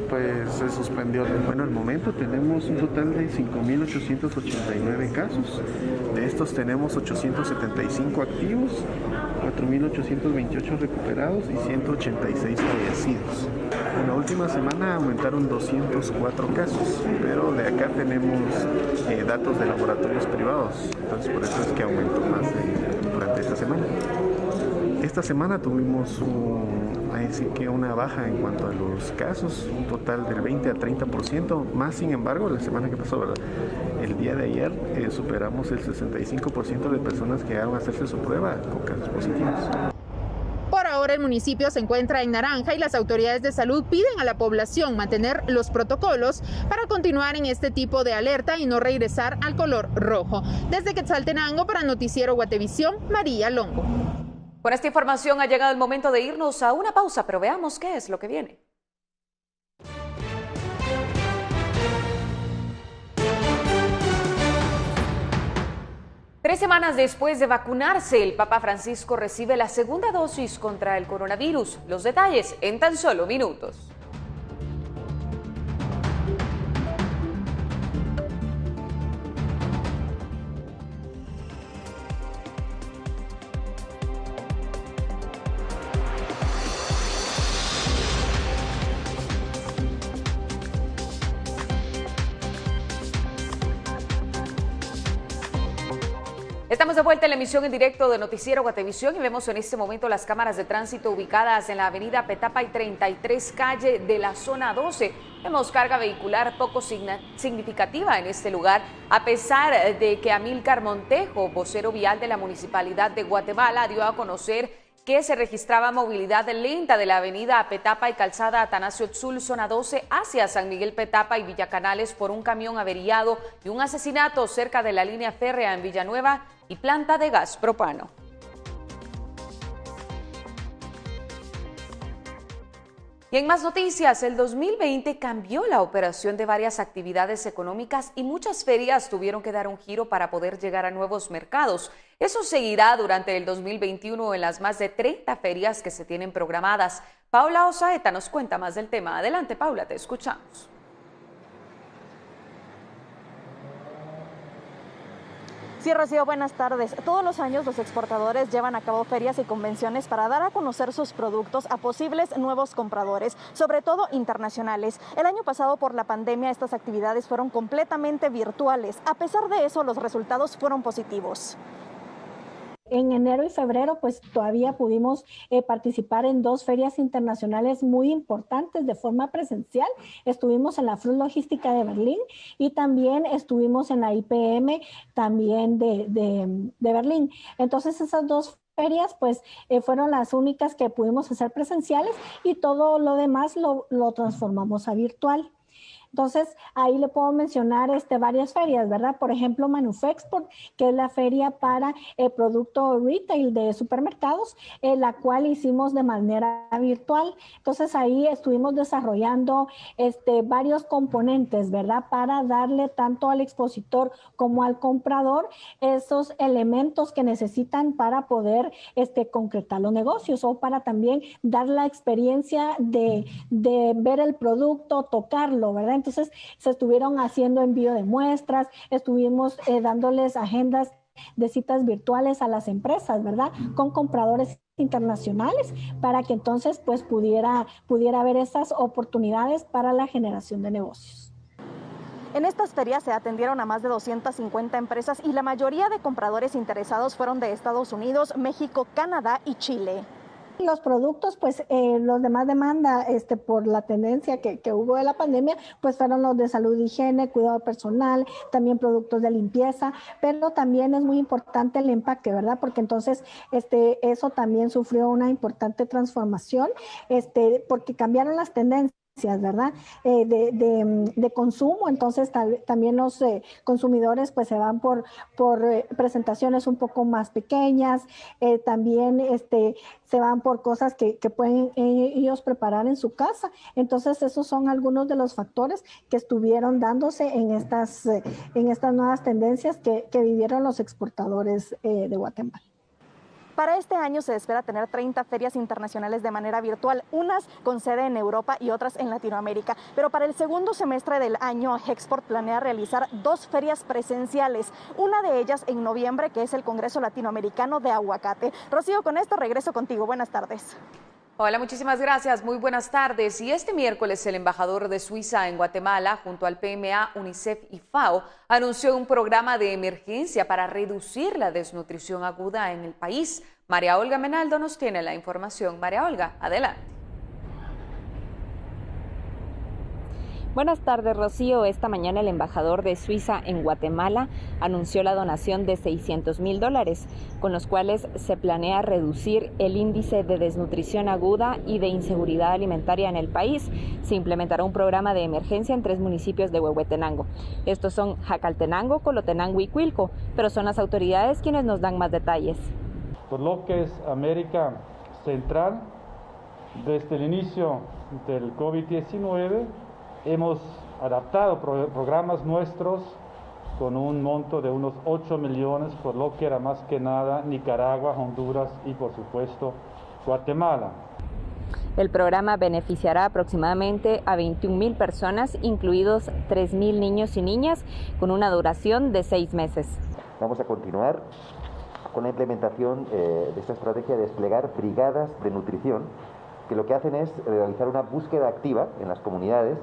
pues se suspendió. Bueno, al momento tenemos un total de 5.889 casos. De estos tenemos 875 activos, 4.828 recuperados y 186 fallecidos. En la última semana aumentaron 204 casos, pero de acá tenemos datos de laboratorios privados, entonces por eso es que aumentó más durante esta semana. Esta semana tuvimos una baja en cuanto a los casos, un total del 20 a 30%, más sin embargo la semana que pasó, ¿verdad? El día de ayer superamos el 65% de personas que llegaron a hacerse su prueba con casos positivos. Por ahora el municipio se encuentra en naranja y las autoridades de salud piden a la población mantener los protocolos para continuar en este tipo de alerta y no regresar al color rojo. Desde Quetzaltenango para Noticiero Guatevisión, María Longo. Con esta información ha llegado el momento de irnos a una pausa, pero veamos qué es lo que viene. Tres semanas después de vacunarse, el Papa Francisco recibe la segunda dosis contra el coronavirus. Los detalles en tan solo minutos. Estamos de vuelta en la emisión en directo de Noticiero Guatevisión y vemos en este momento las cámaras de tránsito ubicadas en la avenida Petapa y 33 calle de la zona 12. Vemos carga vehicular poco significativa en este lugar, a pesar de que Amílcar Montejo, vocero vial de la Municipalidad de Guatemala, dio a conocer que se registraba movilidad lenta de la avenida Petapa y calzada Atanasio Tzul, zona 12, hacia San Miguel Petapa y Villacanales por un camión averiado y un asesinato cerca de la línea férrea en Villanueva y planta de gas propano. Y en más noticias, el 2020 cambió la operación de varias actividades económicas y muchas ferias tuvieron que dar un giro para poder llegar a nuevos mercados. Eso seguirá durante el 2021 en las más de 30 ferias que se tienen programadas. Paula Osaeta nos cuenta más del tema. Adelante, Paula, te escuchamos. Sí, Rocío, buenas tardes. Todos los años los exportadores llevan a cabo ferias y convenciones para dar a conocer sus productos a posibles nuevos compradores, sobre todo internacionales. El año pasado, por la pandemia, estas actividades fueron completamente virtuales. A pesar de eso, los resultados fueron positivos. En enero y febrero, pues todavía pudimos participar en 2 ferias internacionales muy importantes de forma presencial. Estuvimos en la Fruit Logística de Berlín y también estuvimos en la IPM también de Berlín. Entonces esas 2 ferias pues fueron las únicas que pudimos hacer presenciales y todo lo demás lo transformamos a virtual. Entonces, ahí le puedo mencionar varias ferias, ¿verdad? Por ejemplo, Manufexport, que es la feria para el producto retail de supermercados, la cual hicimos de manera virtual. Entonces, ahí estuvimos desarrollando varios componentes, ¿verdad? Para darle tanto al expositor como al comprador esos elementos que necesitan para poder concretar los negocios o para también dar la experiencia de ver el producto, tocarlo, ¿verdad? Entonces se estuvieron haciendo envío de muestras, estuvimos dándoles agendas de citas virtuales a las empresas, ¿verdad? Con compradores internacionales para que entonces pues pudiera haber esas oportunidades para la generación de negocios. En estas ferias se atendieron a más de 250 empresas y la mayoría de compradores interesados fueron de Estados Unidos, México, Canadá y Chile. Los productos, pues los de más demanda por la tendencia que hubo de la pandemia, pues fueron los de salud, higiene, cuidado personal, también productos de limpieza, pero también es muy importante el empaque, ¿verdad? Porque entonces eso también sufrió una importante transformación, porque cambiaron las tendencias, ¿verdad? De consumo, entonces también los consumidores pues se van por presentaciones un poco más pequeñas, también se van por cosas que pueden ellos preparar en su casa. Entonces esos son algunos de los factores que estuvieron dándose en estas nuevas tendencias que vivieron los exportadores de Guatemala. Para este año se espera tener 30 ferias internacionales de manera virtual, unas con sede en Europa y otras en Latinoamérica. Pero para el segundo semestre del año, Hexport planea realizar 2 ferias presenciales, una de ellas en noviembre, que es el Congreso Latinoamericano de Aguacate. Rocío, con esto regreso contigo. Buenas tardes. Hola, muchísimas gracias. Muy buenas tardes. Y este miércoles el embajador de Suiza en Guatemala, junto al PMA, UNICEF y FAO, anunció un programa de emergencia para reducir la desnutrición aguda en el país. María Olga Menaldo nos tiene la información. María Olga, adelante. Buenas tardes, Rocío. Esta mañana el embajador de Suiza en Guatemala anunció la donación de $600,000, con los cuales se planea reducir el índice de desnutrición aguda y de inseguridad alimentaria en el país. Se implementará un programa de emergencia en 3 municipios de Huehuetenango. Estos son Jacaltenango, Colotenango y Cuilco, pero son las autoridades quienes nos dan más detalles. Por lo que es América Central, desde el inicio del COVID-19, hemos adaptado programas nuestros con un monto de unos 8 millones, por lo que era más que nada Nicaragua, Honduras y por supuesto Guatemala. El programa beneficiará aproximadamente a 21,000 personas, incluidos 3,000 niños y niñas, con una duración de 6 meses. Vamos a continuar con la implementación de esta estrategia de desplegar brigadas de nutrición, que lo que hacen es realizar una búsqueda activa en las comunidades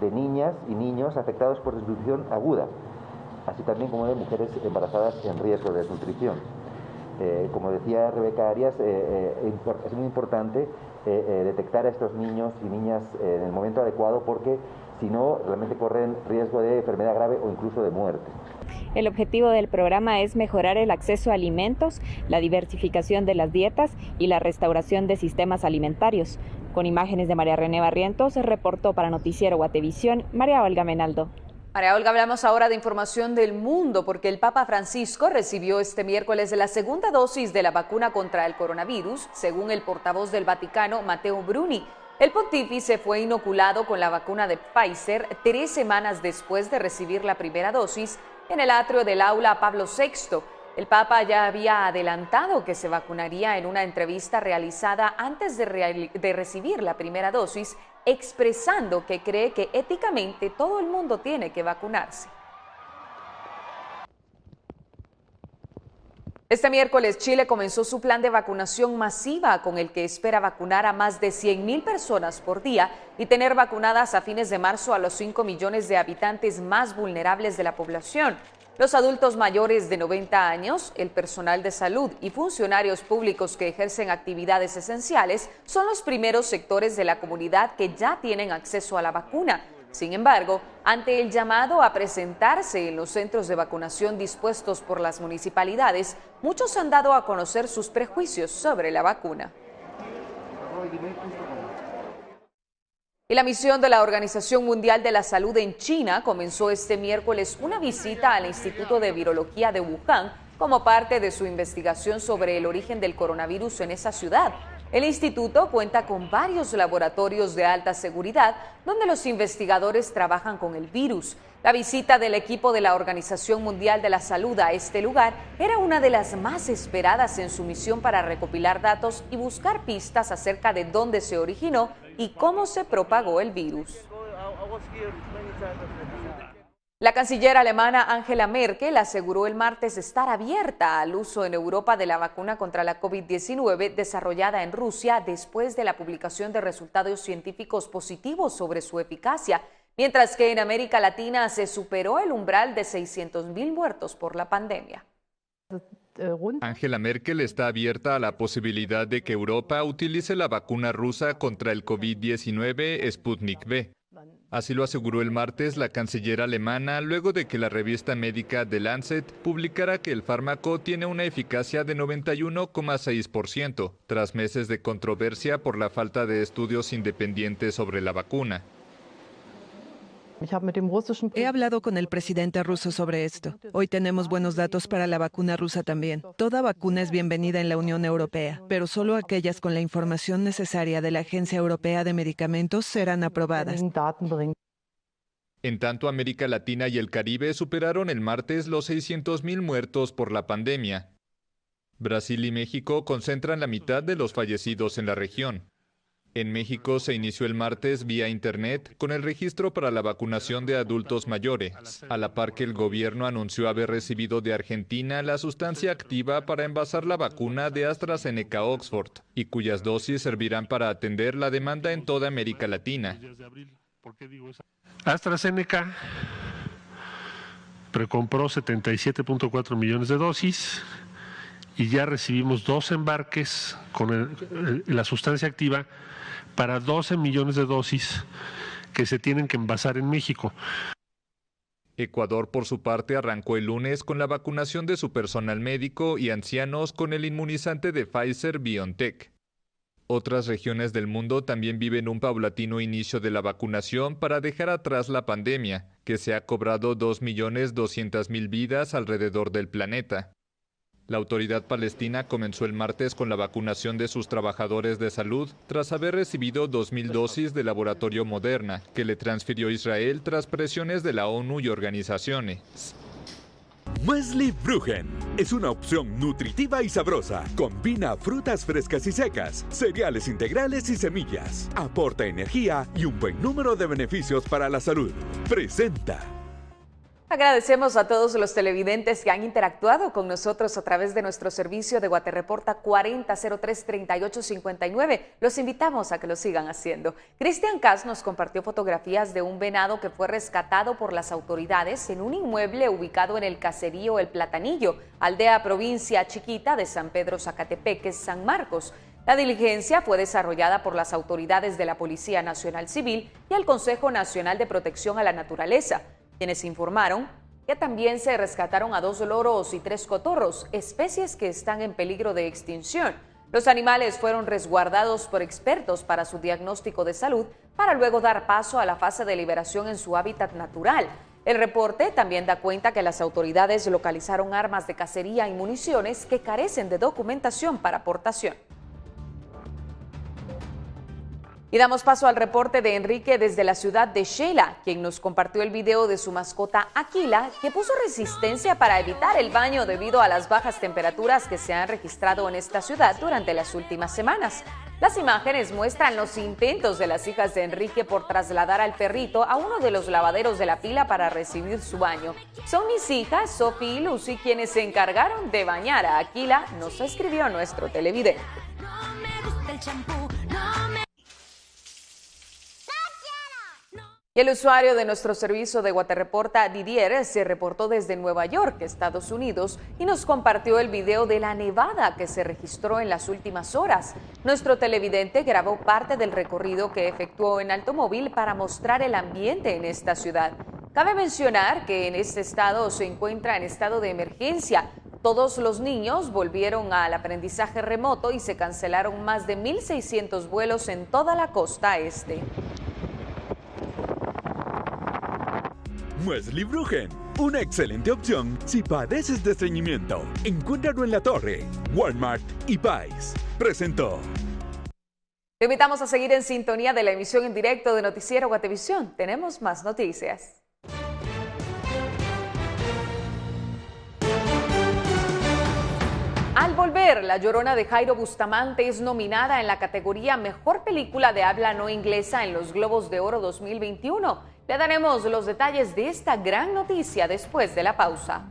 de niñas y niños afectados por desnutrición aguda, así también como de mujeres embarazadas en riesgo de desnutrición. Como decía Rebeca Arias, es muy importante detectar a estos niños y niñas en el momento adecuado, porque si no, realmente corren riesgo de enfermedad grave o incluso de muerte. El objetivo del programa es mejorar el acceso a alimentos, la diversificación de las dietas y la restauración de sistemas alimentarios. Con imágenes de María René Barrientos, reportó para Noticiero Guatevisión, María Olga Menaldo. María Olga, hablamos ahora de información del mundo porque el Papa Francisco recibió este miércoles la segunda dosis de la vacuna contra el coronavirus, según el portavoz del Vaticano, Matteo Bruni. El pontífice fue inoculado con la vacuna de Pfizer 3 semanas después de recibir la primera dosis en el atrio del aula Pablo VI. El Papa ya había adelantado que se vacunaría en una entrevista realizada antes de recibir la primera dosis, expresando que cree que éticamente todo el mundo tiene que vacunarse. Este miércoles Chile comenzó su plan de vacunación masiva con el que espera vacunar a más de 100.000 personas por día y tener vacunadas a fines de marzo a los 5 millones de habitantes más vulnerables de la población. Los adultos mayores de 90 años, el personal de salud y funcionarios públicos que ejercen actividades esenciales son los primeros sectores de la comunidad que ya tienen acceso a la vacuna. Sin embargo, ante el llamado a presentarse en los centros de vacunación dispuestos por las municipalidades, muchos han dado a conocer sus prejuicios sobre la vacuna. Y la misión de la Organización Mundial de la Salud en China comenzó este miércoles una visita al Instituto de Virología de Wuhan como parte de su investigación sobre el origen del coronavirus en esa ciudad. El instituto cuenta con varios laboratorios de alta seguridad donde los investigadores trabajan con el virus. La visita del equipo de la Organización Mundial de la Salud a este lugar era una de las más esperadas en su misión para recopilar datos y buscar pistas acerca de dónde se originó y cómo se propagó el virus. La canciller alemana Angela Merkel aseguró el martes estar abierta al uso en Europa de la vacuna contra la COVID-19 desarrollada en Rusia después de la publicación de resultados científicos positivos sobre su eficacia, mientras que en América Latina se superó el umbral de 600.000 muertos por la pandemia. Angela Merkel está abierta a la posibilidad de que Europa utilice la vacuna rusa contra el COVID-19 Sputnik V. Así lo aseguró el martes la canciller alemana luego de que la revista médica The Lancet publicara que el fármaco tiene una eficacia de 91,6%, tras meses de controversia por la falta de estudios independientes sobre la vacuna. He hablado con el presidente ruso sobre esto. Hoy tenemos buenos datos para la vacuna rusa también. Toda vacuna es bienvenida en la Unión Europea, pero solo aquellas con la información necesaria de la Agencia Europea de Medicamentos serán aprobadas. En tanto, América Latina y el Caribe superaron el martes los 600.000 muertos por la pandemia. Brasil y México concentran la mitad de los fallecidos en la región. En México se inició el martes vía Internet con el registro para la vacunación de adultos mayores, a la par que el gobierno anunció haber recibido de Argentina la sustancia activa para envasar la vacuna de AstraZeneca Oxford, y cuyas dosis servirán para atender la demanda en toda América Latina. AstraZeneca precompró 77.4 millones de dosis y ya recibimos 2 embarques con la sustancia activa para 12 millones de dosis que se tienen que envasar en México. Ecuador, por su parte, arrancó el lunes con la vacunación de su personal médico y ancianos con el inmunizante de Pfizer-BioNTech. Otras regiones del mundo también viven un paulatino inicio de la vacunación para dejar atrás la pandemia, que se ha cobrado 2.200.000 vidas alrededor del planeta. La autoridad palestina comenzó el martes con la vacunación de sus trabajadores de salud tras haber recibido 2.000 dosis del laboratorio Moderna, que le transfirió Israel tras presiones de la ONU y organizaciones. Muesli Brugen es una opción nutritiva y sabrosa. Combina frutas frescas y secas, cereales integrales y semillas. Aporta energía y un buen número de beneficios para la salud. Presenta. Agradecemos a todos los televidentes que han interactuado con nosotros a través de nuestro servicio de Guatereporta 4003-3859. Los invitamos a que lo sigan haciendo. Cristian Cas nos compartió fotografías de un venado que fue rescatado por las autoridades en un inmueble ubicado en el caserío El Platanillo, aldea provincia chiquita de San Pedro Zacatepeques, San Marcos. La diligencia fue desarrollada por las autoridades de la Policía Nacional Civil y el Consejo Nacional de Protección a la Naturaleza, quienes informaron que también se rescataron a 2 loros y 3 cotorros, especies que están en peligro de extinción. Los animales fueron resguardados por expertos para su diagnóstico de salud, para luego dar paso a la fase de liberación en su hábitat natural. El reporte también da cuenta que las autoridades localizaron armas de cacería y municiones que carecen de documentación para aportación. Y damos paso al reporte de Enrique desde la ciudad de Xela, quien nos compartió el video de su mascota Aquila, que puso resistencia para evitar el baño debido a las bajas temperaturas que se han registrado en esta ciudad durante las últimas semanas. Las imágenes muestran los intentos de las hijas de Enrique por trasladar al perrito a uno de los lavaderos de la pila para recibir su baño. Son mis hijas, Sophie y Lucy, quienes se encargaron de bañar a Aquila, nos escribió nuestro televidente. Y el usuario de nuestro servicio de Guatereporta, Didier, se reportó desde Nueva York, Estados Unidos, y nos compartió el video de la nevada que se registró en las últimas horas. Nuestro televidente grabó parte del recorrido que efectuó en automóvil para mostrar el ambiente en esta ciudad. Cabe mencionar que en este estado se encuentra en estado de emergencia. Todos los niños volvieron al aprendizaje remoto y se cancelaron más de 1.600 vuelos en toda la costa este. Muesli Bruggen, una excelente opción si padeces de estreñimiento. Encuéntralo en La Torre, Walmart y Pais. Presentó. Te invitamos a seguir en sintonía de la emisión en directo de Noticiero Guatevisión. Tenemos más noticias. Al volver, La Llorona de Jairo Bustamante es nominada en la categoría Mejor Película de Habla No Inglesa en los Globos de Oro 2021. Le daremos los detalles de esta gran noticia después de la pausa.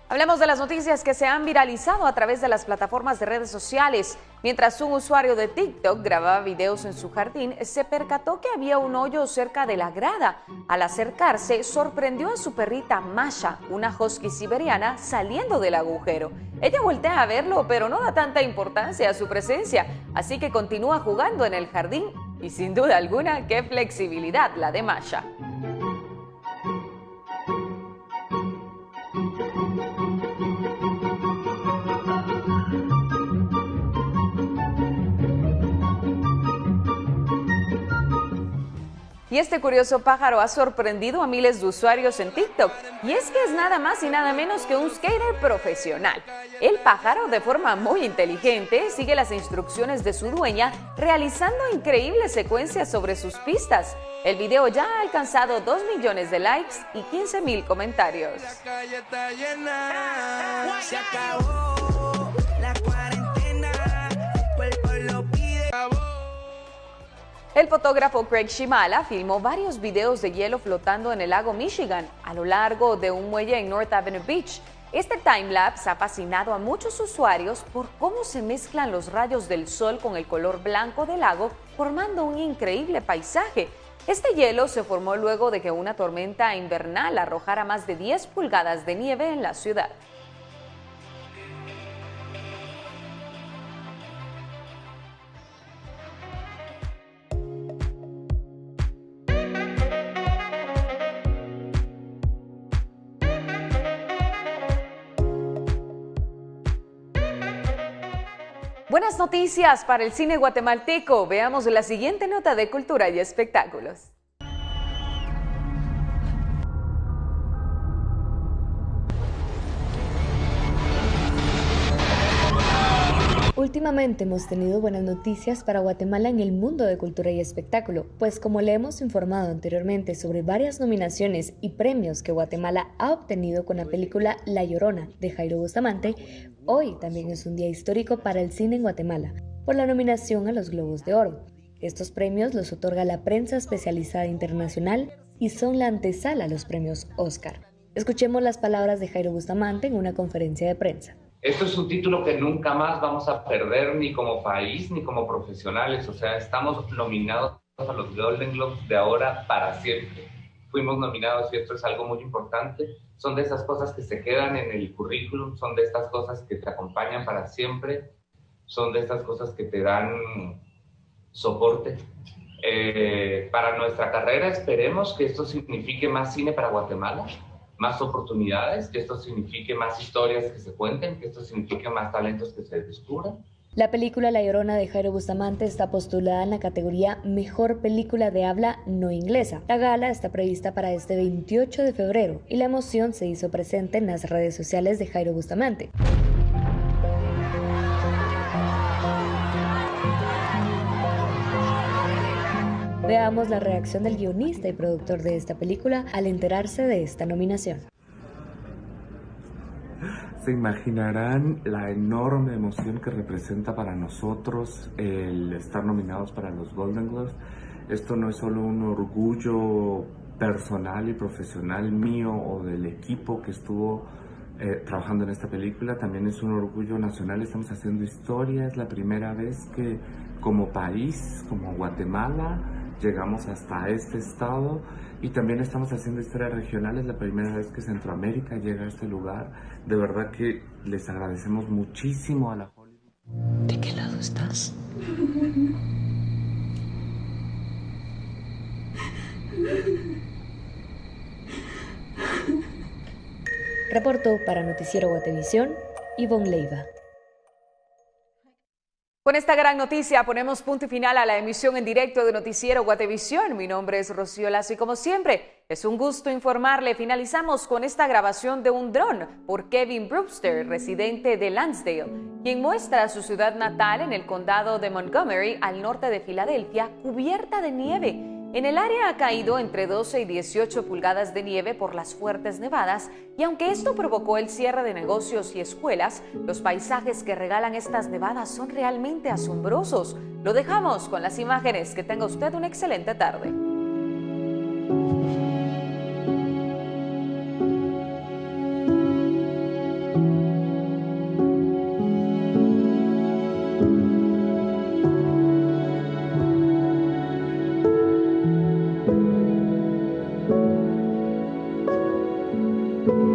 Hablemos de las noticias que se han viralizado a través de las plataformas de redes sociales. Mientras un usuario de TikTok grababa videos en su jardín, se percató que había un hoyo cerca de la grada. Al acercarse, sorprendió a su perrita Masha, una husky siberiana, saliendo del agujero. Ella voltea a verlo, pero no da tanta importancia a su presencia, así que continúa jugando en el jardín. Y sin duda alguna, qué flexibilidad la de Masha. Y este curioso pájaro ha sorprendido a miles de usuarios en TikTok. Y es que es nada más y nada menos que un skater profesional. El pájaro, de forma muy inteligente, sigue las instrucciones de su dueña, realizando increíbles secuencias sobre sus pistas. El video ya ha alcanzado 2 millones de likes y 15,000 comentarios. Se acabó la cuarentena, lo pide. El fotógrafo Craig Shimala filmó varios videos de hielo flotando en el lago Michigan a lo largo de un muelle en North Avenue Beach. Este timelapse ha fascinado a muchos usuarios por cómo se mezclan los rayos del sol con el color blanco del lago, formando un increíble paisaje. Este hielo se formó luego de que una tormenta invernal arrojara más de 10 pulgadas de nieve en la ciudad. Buenas noticias para el cine guatemalteco. Veamos la siguiente nota de cultura y espectáculos. Últimamente hemos tenido buenas noticias para Guatemala en el mundo de cultura y espectáculo, pues como le hemos informado anteriormente sobre varias nominaciones y premios que Guatemala ha obtenido con la película La Llorona de Jairo Bustamante, hoy también es un día histórico para el cine en Guatemala, por la nominación a los Globos de Oro. Estos premios los otorga la prensa especializada internacional y son la antesala a los premios Oscar. Escuchemos las palabras de Jairo Bustamante en una conferencia de prensa. Esto es un título que nunca más vamos a perder ni como país ni como profesionales. O sea, estamos nominados a los Golden Globes de ahora para siempre. fuimos nominados y esto es algo muy importante. Son de esas cosas que se quedan en el currículum, son de estas cosas que te acompañan para siempre, son de estas cosas que te dan soporte. Para nuestra carrera esperemos que esto signifique más cine para Guatemala, más oportunidades, que esto signifique más historias que se cuenten, que esto signifique más talentos que se descubran. La película La Llorona de Jairo Bustamante está postulada en la categoría Mejor Película de Habla No Inglesa. La gala está prevista para este 28 de febrero y la emoción se hizo presente en las redes sociales de Jairo Bustamante. Veamos la reacción del guionista y productor de esta película al enterarse de esta nominación. Se imaginarán la enorme emoción que representa para nosotros el estar nominados para los Golden Globes. Esto no es solo un orgullo personal y profesional mío o del equipo que estuvo trabajando en esta película, también es un orgullo nacional. Estamos haciendo historia, es la primera vez que como país, como Guatemala, llegamos hasta este estado, y también estamos haciendo historia regional, es la primera vez que Centroamérica llega a este lugar. De verdad que les agradecemos muchísimo a la Hollywood. ¿De qué lado estás? Reportó para Noticiero Guatevisión, Ivonne Leiva. Con esta gran noticia ponemos punto y final a la emisión en directo de Noticiero Guatevisión. Mi nombre es Rocío Lazo y como siempre es un gusto informarle. Finalizamos con esta grabación de un dron por Kevin Brewster, residente de Lansdale, quien muestra su ciudad natal en el condado de Montgomery, al norte de Filadelfia, cubierta de nieve. En el área ha caído entre 12 y 18 pulgadas de nieve por las fuertes nevadas, y aunque esto provocó el cierre de negocios y escuelas, los paisajes que regalan estas nevadas son realmente asombrosos. Lo dejamos con las imágenes. Que tenga usted una excelente tarde. Thank you.